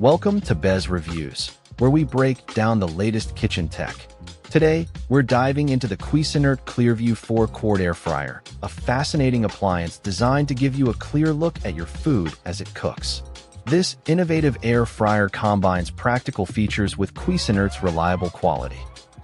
Welcome to BezReviews, where we break down the latest kitchen tech. Today, we're diving into the Cuisinart ClearView 4-quart air fryer, a fascinating appliance designed to give you a clear look at your food as it cooks. This innovative air fryer combines practical features with Cuisinart's reliable quality.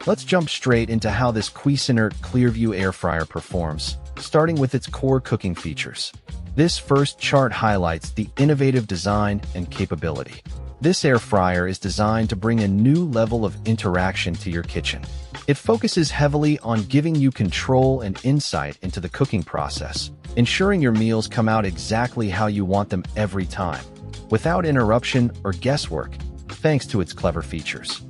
Let's jump straight into how this Cuisinart ClearView air fryer performs, starting with its core cooking features. This first chart highlights the innovative design and capability. This air fryer is designed to bring a new level of interaction to your kitchen. It focuses heavily on giving you control and insight into the cooking process, ensuring your meals come out exactly how you want them every time, without interruption or guesswork, thanks to its clever features.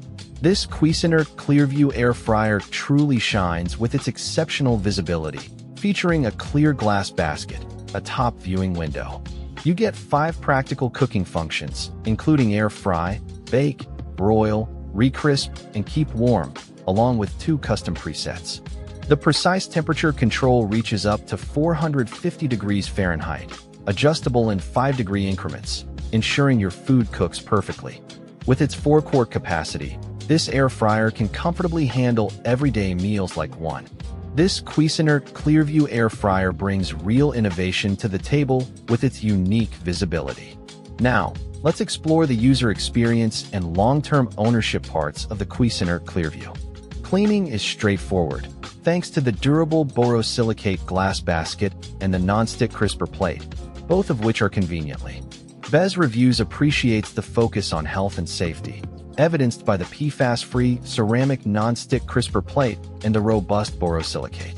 This Cuisinart ClearView air fryer truly shines with its exceptional visibility, featuring a clear glass basket, a top viewing window. You get 5 practical cooking functions, including air fry, bake, broil, recrisp, and keep warm, along with 2 custom presets. The precise temperature control reaches up to 450 degrees Fahrenheit, adjustable in 5-degree increments, ensuring your food cooks perfectly. With its 4-quart capacity, this air fryer can comfortably handle everyday meals like one. This Cuisinart ClearView air fryer brings real innovation to the table with its unique visibility. Now, let's explore the user experience and long-term ownership parts of the Cuisinart ClearView. Cleaning is straightforward, thanks to the durable borosilicate glass basket and the non-stick crisper plate, both of which are conveniently. BezReviews appreciates the focus on health and safety, evidenced by the PFAS-free ceramic non-stick crisper plate and the robust borosilicate.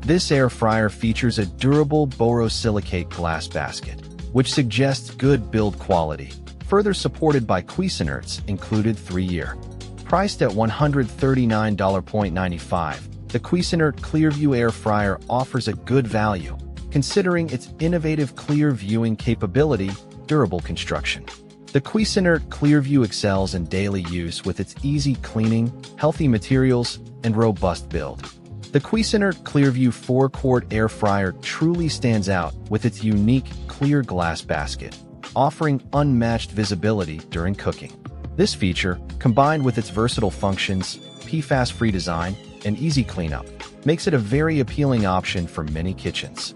This air fryer features a durable borosilicate glass basket, which suggests good build quality, further supported by Cuisinart's included 3-year. Priced at $139.95, the Cuisinart ClearView air fryer offers a good value, considering its innovative clear viewing capability, durable construction. The Cuisinart ClearView excels in daily use with its easy cleaning, healthy materials, and robust build. The Cuisinart ClearView 4-quart air fryer truly stands out with its unique clear glass basket, offering unmatched visibility during cooking. This feature, combined with its versatile functions, PFAS-free design, and easy cleanup, makes it a very appealing option for many kitchens.